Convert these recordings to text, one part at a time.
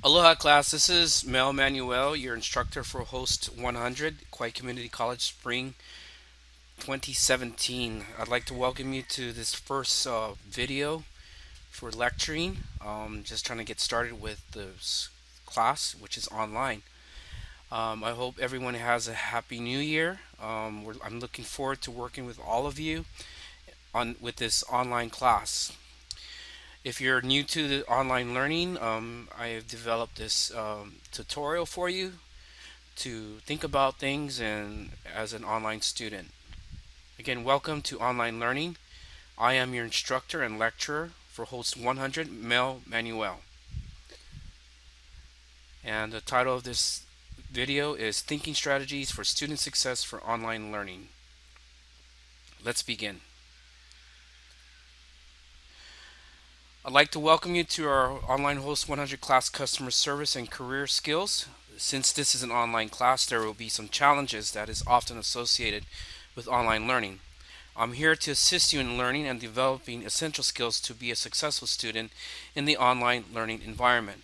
Aloha class, this is Mel Manuel, your instructor for Host 100, Kauai Community College Spring 2017. I'd like to welcome you to this first video for lecturing. Just trying to get started with this class, which is online. I hope everyone has a happy new year. I'm looking forward to working with all of you on with this online class. If you're new to the online learning, I have developed this tutorial for you to think about things and as an online student. Again, welcome to online learning. I am your instructor and lecturer for Host 100, Mel Manuel. And the title of this video is Thinking Strategies for Student Success for Online Learning. Let's begin. I'd like to welcome you to our online Host 100 class customer service and career skills. Since this is an online class, there will be some challenges that is often associated with online learning. I'm here to assist you in learning and developing essential skills to be a successful student in the online learning environment.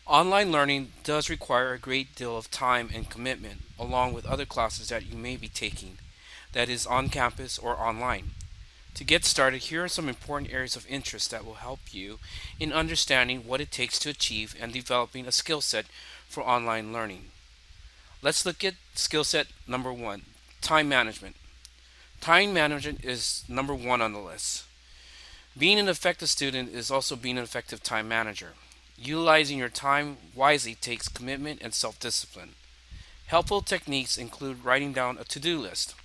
Online learning does require a great deal of time and commitment, along with other classes that you may be taking, that is on campus or online. To get started, here are some important areas of interest that will help you in understanding what it takes to achieve and developing a skill set for online learning. Let's look at skill set number one, time management. Time management is number one on the list. Being an effective student is also being an effective time manager. Utilizing your time wisely takes commitment and self-discipline. Helpful techniques include writing down a to-do list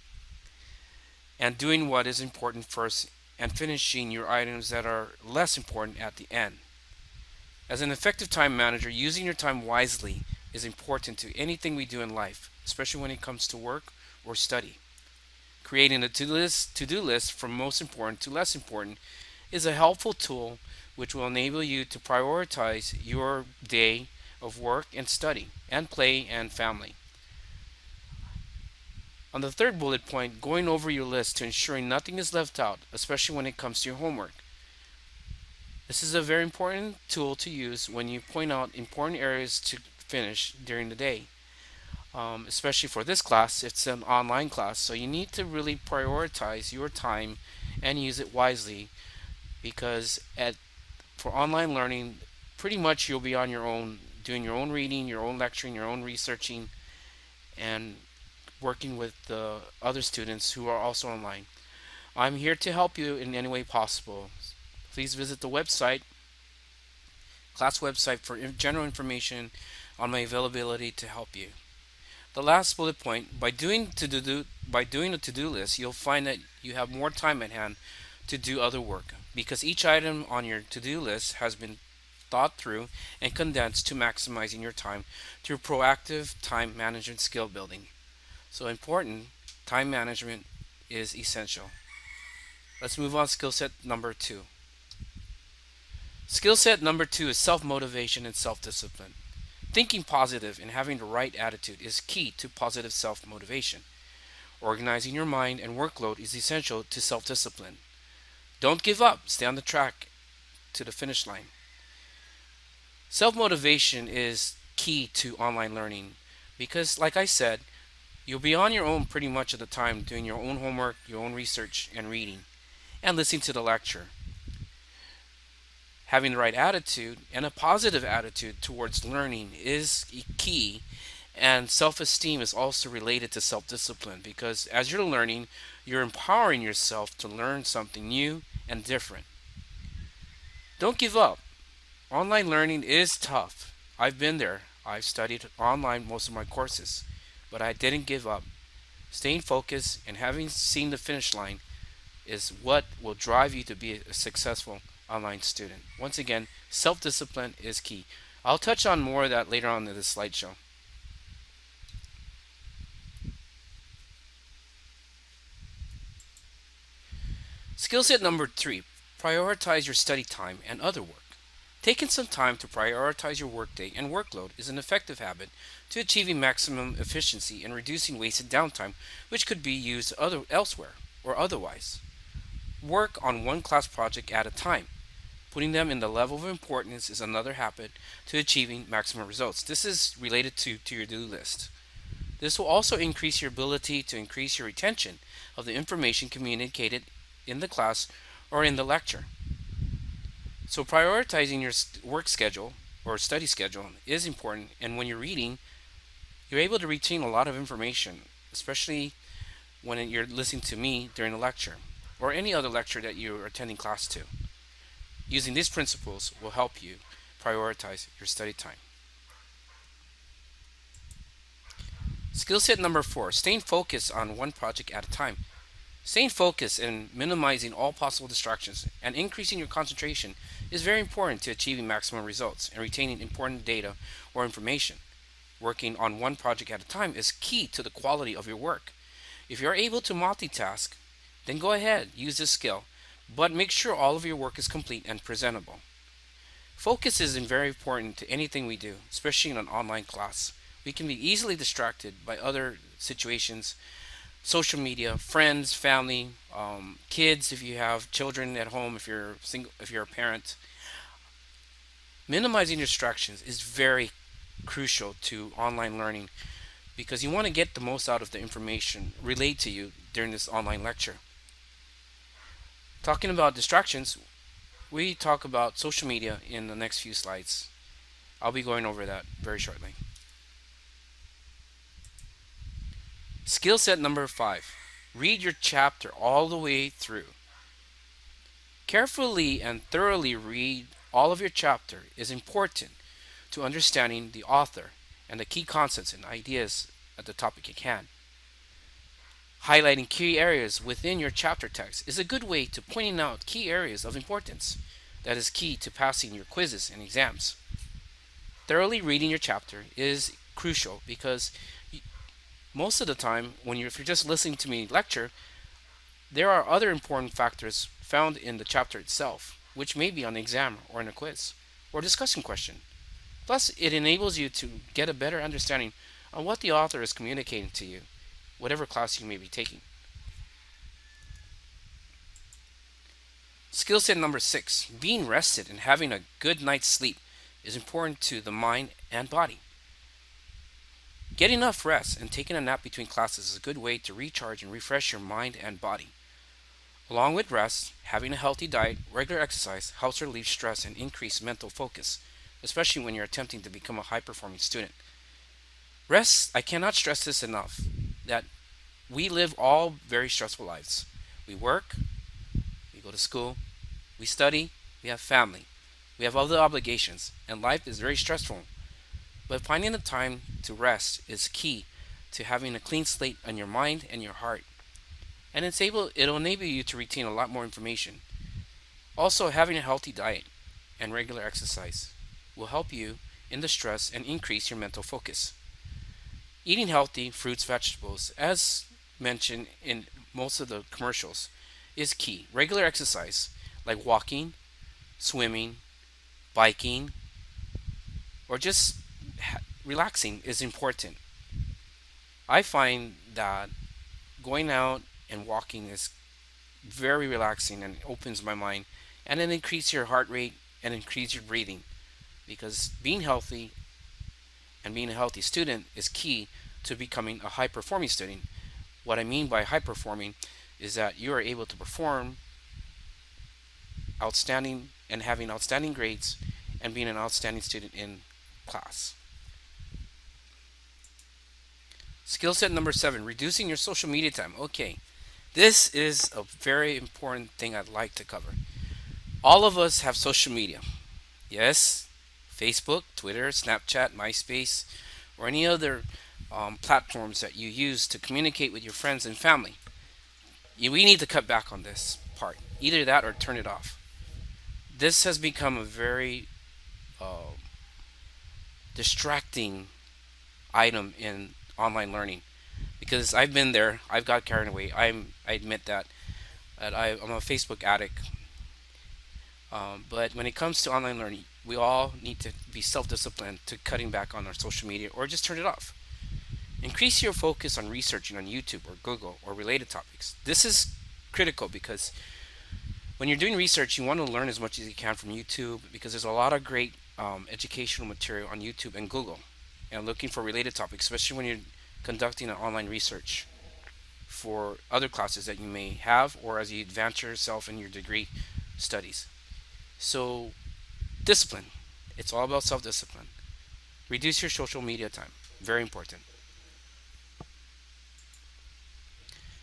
and doing what is important first and finishing your items that are less important at the end. As an effective time manager, using your time wisely is important to anything we do in life, especially when it comes to work or study. Creating a to-do list from most important to less important is a helpful tool which will enable you to prioritize your day of work and study and play and family. On the third bullet point, going over your list to ensuring nothing is left out, especially when it comes to your homework. This is a very important tool to use when you point out important areas to finish during the day. Especially for this class, it's an online class, so you need to really prioritize your time and use it wisely because for online learning, pretty much you'll be on your own, doing your own reading, your own lecturing, your own researching, and working with the other students who are also online. I'm here to help you in any way possible. Please visit the website, class website, for general information on my availability to help you. The last bullet point, by doing a to-do list, you'll find that you have more time at hand to do other work because each item on your to-do list has been thought through and condensed to maximizing your time through proactive time management skill building. So important, time management is essential. Let's move on to skill set number two. Skill set number two is self-motivation and self-discipline. Thinking positive and having the right attitude is key to positive self-motivation. Organizing your mind and workload is essential to self-discipline. Don't give up. Stay on the track to the finish line. Self-motivation is key to online learning because, like I said, you'll be on your own pretty much of the time doing your own homework, your own research, and reading, and listening to the lecture. Having the right attitude and a positive attitude towards learning is key, and self-esteem is also related to self-discipline because as you're learning, you're empowering yourself to learn something new and different. Don't give up. Online learning is tough. I've been there. I've studied online most of my courses, but I didn't give up. Staying focused and having seen the finish line is what will drive you to be a successful online student. Once again, self-discipline is key. I'll touch on more of that later on in this slideshow. Skill set number three, prioritize your study time and other work. Taking some time to prioritize your workday and workload is an effective habit to achieving maximum efficiency and reducing wasted downtime, which could be used elsewhere or otherwise. Work on one class project at a time. Putting them in the level of importance is another habit to achieving maximum results. This is related to your do list. This will also increase your ability to increase your retention of the information communicated in the class or in the lecture. So, prioritizing your work schedule or study schedule is important, and when you're reading, you're able to retain a lot of information, especially when you're listening to me during a lecture or any other lecture that you're attending class to. Using these principles will help you prioritize your study time. Skill set number 4, staying focused on one project at a time. Staying focused and minimizing all possible distractions and increasing your concentration is very important to achieving maximum results and retaining important data or information. Working on one project at a time is key to the quality of your work. If you're able to multitask, then go ahead, use this skill, but make sure all of your work is complete and presentable. Focus is very important to anything we do, especially in an online class. We can be easily distracted by other situations, social media, friends, family, kids. If you have children at home, if you're single, if you're a parent, minimizing distractions is very crucial to online learning because you want to get the most out of the information relayed to you during this online lecture. Talking about distractions, we talk about social media in the next few slides. I'll be going over that very shortly. Skill set number 5. Read your chapter all the way through. Carefully and thoroughly read all of your chapter is important to understanding the author and the key concepts and ideas at the topic at hand. Highlighting key areas within your chapter text is a good way to pointing out key areas of importance that is key to passing your quizzes and exams. Thoroughly reading your chapter is crucial because most of the time if you're just listening to me lecture, there are other important factors found in the chapter itself, which may be on the exam or in a quiz or discussion question. Plus, it enables you to get a better understanding on what the author is communicating to you, whatever class you may be taking. Skill set number 6, being rested and having a good night's sleep is important to the mind and body. Get enough rest and taking a nap between classes is a good way to recharge and refresh your mind and body. Along with rest, having a healthy diet, regular exercise helps relieve stress and increase mental focus, especially when you're attempting to become a high-performing student. Rest, I cannot stress this enough, that we live all very stressful lives. We work, we go to school, we study, we have family, we have other obligations, and life is very stressful. But finding the time to rest is key to having a clean slate on your mind and your heart. And it'll enable you to retain a lot more information. Also, having a healthy diet and regular exercise will help you in the stress and increase your mental focus. Eating healthy fruits, vegetables, as mentioned in most of the commercials, is key. Regular exercise like walking, swimming, biking, or just relaxing is important. I find that going out and walking is very relaxing and opens my mind, and it increases your heart rate and increase your breathing because being healthy and being a healthy student is key to becoming a high performing student. What I mean by high performing is that you are able to perform outstanding and having outstanding grades and being an outstanding student in class. Skill set number 7, reducing your social media time. Okay, this is a very important thing I'd like to cover. All of us have social media. Yes, Facebook, Twitter, Snapchat, MySpace, or any other platforms that you use to communicate with your friends and family. We need to cut back on this part. Either that or turn it off. This has become a very distracting item in online learning because I've been there. I've got carried away. I admit that I'm a Facebook addict. But when it comes to online learning, we all need to be self-disciplined to cutting back on our social media or just turn it off. Increase your focus on researching on YouTube or Google or related topics. This is critical because When you're doing research, you want to learn as much as you can from YouTube because there's a lot of great educational material on YouTube and Google, and looking for related topics, especially when you're conducting an online research for other classes that you may have or as you advance yourself in your degree studies. So, discipline. It's all about self discipline. Reduce your social media time. Very important.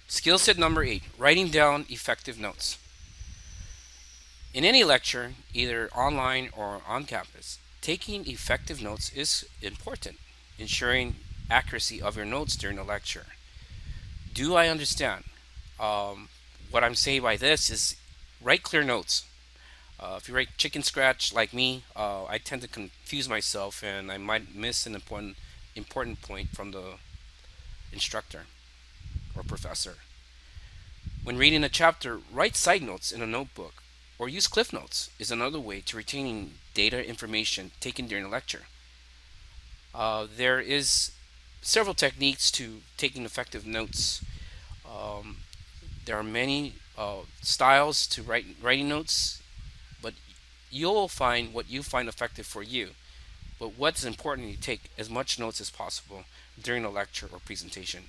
Skill set number 8, writing down effective notes. In any lecture, either online or on campus, taking effective notes is important, ensuring accuracy of your notes during the lecture. Do I understand? Um, what I'm saying by this is write clear notes. If you write chicken scratch like me, I tend to confuse myself and I might miss an important point from the instructor or professor. When reading a chapter, write side notes in a notebook or use cliff notes is another way to retaining data information taken during a lecture. There is several techniques to taking effective notes. Um, there are many styles to writing notes, but you'll find what you find effective for you. But what's important, you take as much notes as possible during a lecture or presentation.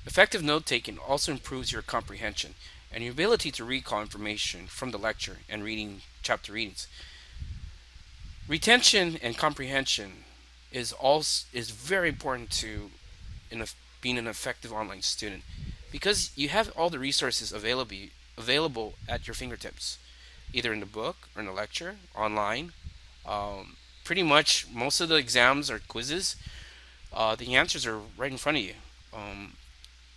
Effective note taking also improves your comprehension and your ability to recall information from the lecture and reading chapter readings. Retention and comprehension is very important to in a, being an effective online student because you have all the resources available at your fingertips, either in the book or in the lecture, online. Pretty much most of the exams or quizzes, the answers are right in front of you. Um,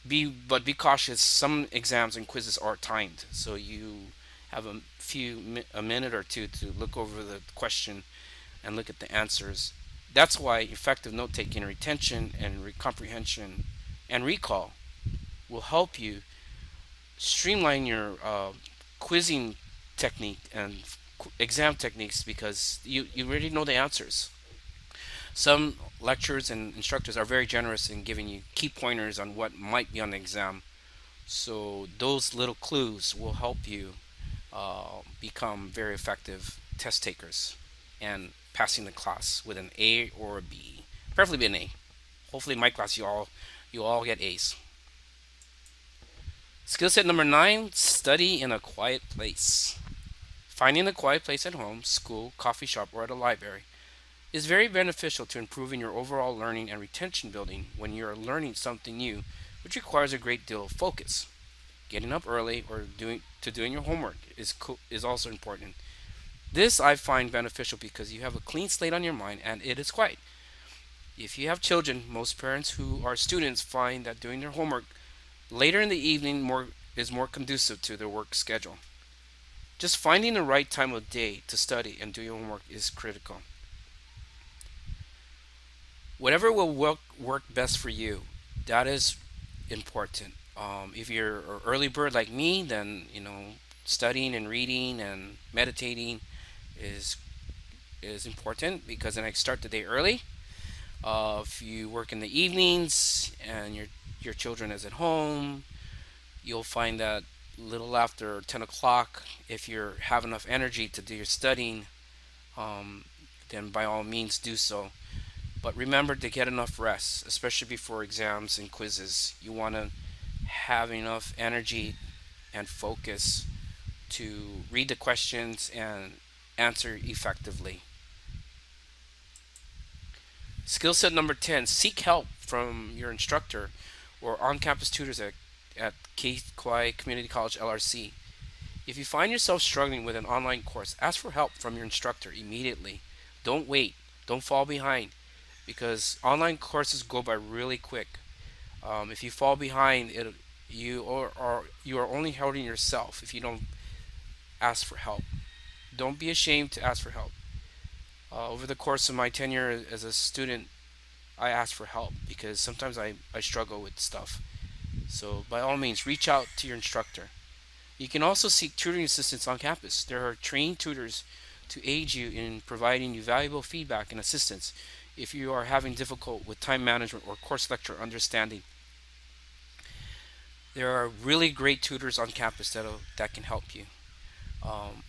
be cautious. Some exams and quizzes are timed, so you have a minute or two to look over the question and look at the answers. That's why effective note taking, retention, and comprehension and recall will help you streamline your quizzing technique and exam techniques because you already know the answers. Some lecturers and instructors are very generous in giving you key pointers on what might be on the exam. So those little clues will help you become very effective test takers and passing the class with an A or a B, preferably an A. Hopefully, in my class, you all get A's. Skill set number 9: study in a quiet place. Finding a quiet place at home, school, coffee shop, or at a library is very beneficial to improving your overall learning and retention building when you are learning something new, which requires a great deal of focus. Getting up early or doing your homework is also important. This I find beneficial because you have a clean slate on your mind and it is quiet. If you have children, most parents who are students find that doing their homework later in the evening is more conducive to their work schedule. Just finding the right time of day to study and do your homework is critical. Whatever will work best for you, that is important. If you're an early bird like me, then studying and reading and meditating is is important because then I start the day early. If you work in the evenings and your children is at home, you'll find that little after 10 o'clock, if you have enough energy to do your studying, um, then by all means do so. But remember to get enough rest, especially before exams and quizzes. You want to have enough energy and focus to read the questions and answer effectively. Skill set number 10: seek help from your instructor or on campus tutors at Kauai Community College LRC. If you find yourself struggling with an online course, ask for help from your instructor immediately. Don't wait, don't fall behind because online courses go by really quick. If you fall behind, you are only hurting yourself if you don't ask for help. Don't be ashamed to ask for help. Over the course of my tenure as a student, I ask for help because sometimes I struggle with stuff. So, by all means, reach out to your instructor. You can also seek tutoring assistance on campus. There are trained tutors to aid you in providing you valuable feedback and assistance if you are having difficulty with time management or course lecture understanding. There are really great tutors on campus that can help you. Um,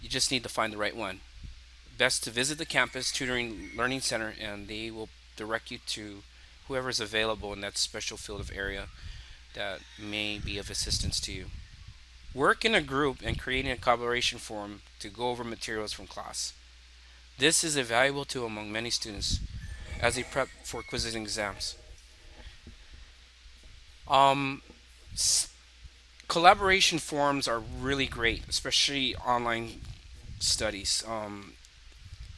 you just need to find the right one. Best to visit the campus tutoring learning center, and they will direct you to whoever is available in that special field of area that may be of assistance to you. Work in a group and creating a collaboration forum to go over materials from class. This is a valuable tool among many students as they prep for quizzes and exams. Um, Collaboration forums are really great, especially online studies.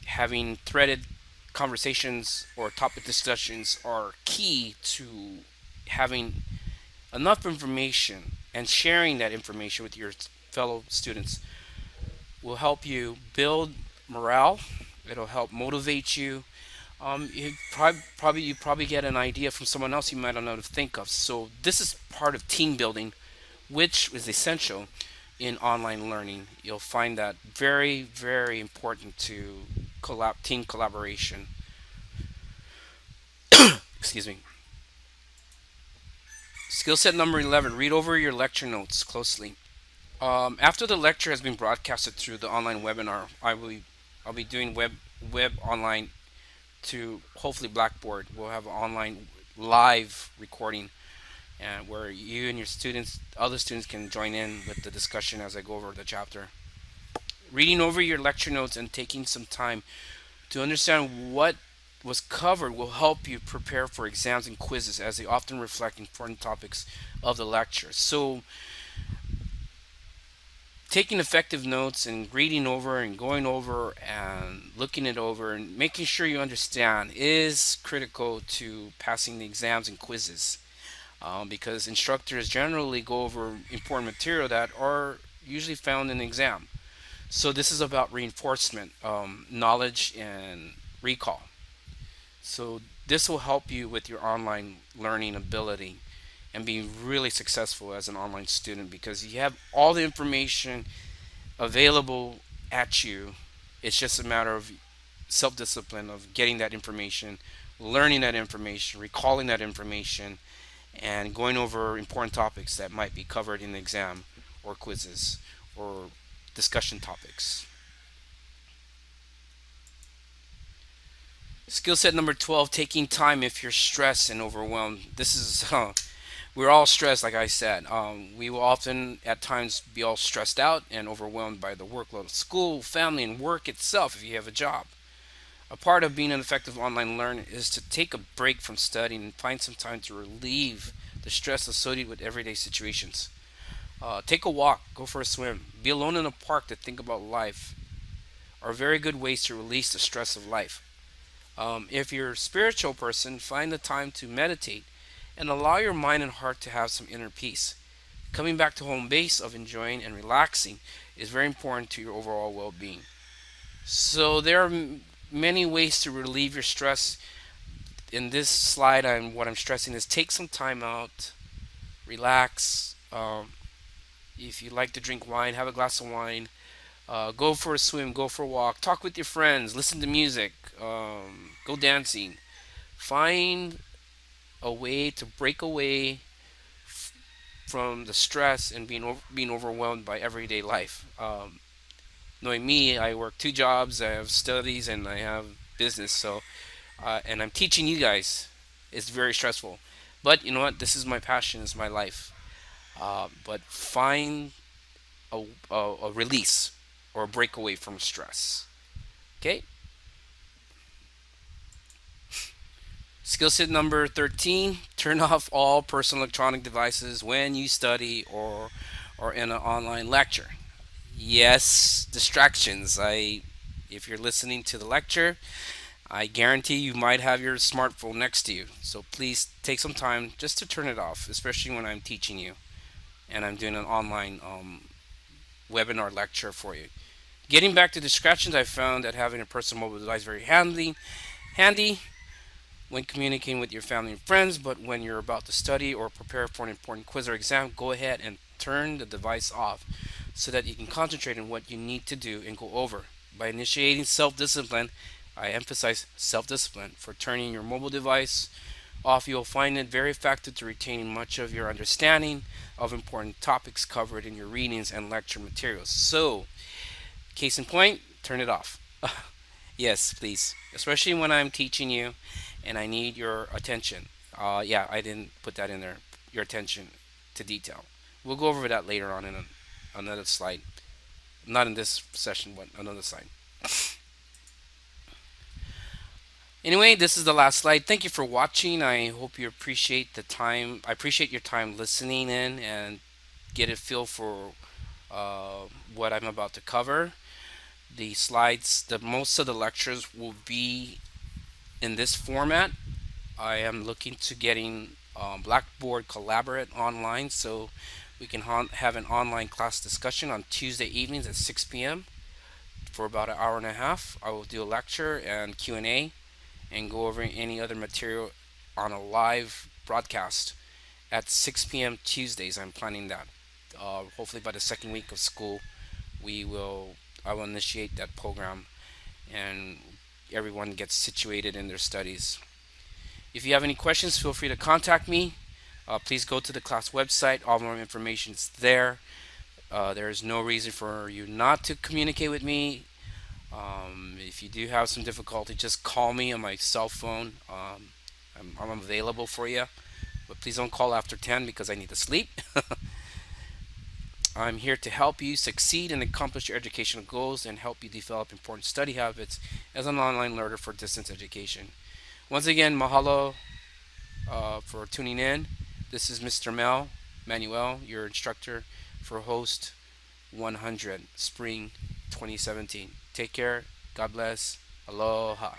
Having threaded conversations or topic discussions are key to having enough information, and sharing that information with your fellow students will help you build morale. It'll help motivate you. You probably get an idea from someone else you might not know to think of. So this is part of team building, which is essential in online learning. You'll find that very, very important to team collaboration. Excuse me. Skill set number 11: read over your lecture notes closely. After the lecture has been broadcasted through the online webinar, I'll be doing web online to hopefully Blackboard. We'll have an online live recording, and where you and your students, other students, can join in with the discussion as I go over the chapter. Reading over your lecture notes and taking some time to understand what was covered will help you prepare for exams and quizzes, as they often reflect important topics of the lecture. So taking effective notes and reading over and going over and looking it over and making sure you understand is critical to passing the exams and quizzes, because instructors generally go over important material that are usually found in the exam. So this is about reinforcement, knowledge, and recall. So this will help you with your online learning ability and being really successful as an online student, because you have all the information available at you. It's just a matter of self discipline, of getting that information, learning that information, recalling that information, and going over important topics that might be covered in the exam or quizzes or discussion topics. Skill set number 12: taking time if you're stressed and overwhelmed. This is, we're all stressed, like I said. We will often at times be all stressed out and overwhelmed by the workload of school, family, and work itself if you have a job. A part of being an effective online learner is to take a break from studying and find some time to relieve the stress associated with everyday situations. Take a walk, go for a swim, be alone in a park to think about life are very good ways to release the stress of life. If you're a spiritual person, find the time to meditate and allow your mind and heart to have some inner peace. Coming back to home base of enjoying and relaxing is very important to your overall well being. So, there are many ways to relieve your stress. In this slide, what I'm stressing is take some time out, relax. If you like to drink wine, have a glass of wine. Go for a swim, go for a walk, talk with your friends, listen to music, go dancing. Find a way to break away from the stress and being overwhelmed by everyday life. Knowing me, I work two jobs, I have studies, and I have business. So, and I'm teaching you guys. It's very stressful, but you know what? This is my passion. It's my life. But find a release or a breakaway from stress. Okay. Skill set number 13: turn off all personal electronic devices when you study or in an online lecture. Yes, distractions. If you're listening to the lecture, I guarantee you might have your smartphone next to you. So please take some time just to turn it off, especially when I'm teaching you and I'm doing an online webinar lecture for you. Getting back to distractions, I found that having a personal mobile device very handy when communicating with your family and friends, but when you're about to study or prepare for an important quiz or exam, go ahead and turn the device off so that you can concentrate on what you need to do and go over. By initiating self discipline, I emphasize self discipline for turning your mobile device off, you'll find it very effective to retaining much of your understanding of important topics covered in your readings and lecture materials. So, case in point, turn it off. Yes, please. Especially when I'm teaching you and I need your attention. Yeah, I didn't put that in there. Your attention to detail. We'll go over that later on in another slide. Not in this session, but another slide. Anyway, this is the last slide. Thank you for watching. I hope you appreciate the time. I appreciate your time listening in and get a feel for what I'm about to cover. The slides, the most of the lectures will be in this format. I am looking to getting Blackboard Collaborate online so we can have an online class discussion on Tuesday evenings at 6 p.m. for about an hour and a half. I will do a lecture and Q&A and go over any other material on a live broadcast at 6 p.m. Tuesdays. I'm planning that. Hopefully by the second week of school, I will initiate that program and everyone gets situated in their studies. If you have any questions, feel free to contact me. Please go to the class website. All more information is there. There is no reason for you not to communicate with me. If you do have some difficulty, just call me on my cell phone. I'm available for you, but please don't call after 10 because I need to sleep. I'm here to help you succeed and accomplish your educational goals and help you develop important study habits as an online learner for distance education. Once again, mahalo for tuning in. This is Mr. Manuel, your instructor for Host 100 Spring 2017. Take care. God bless. Aloha.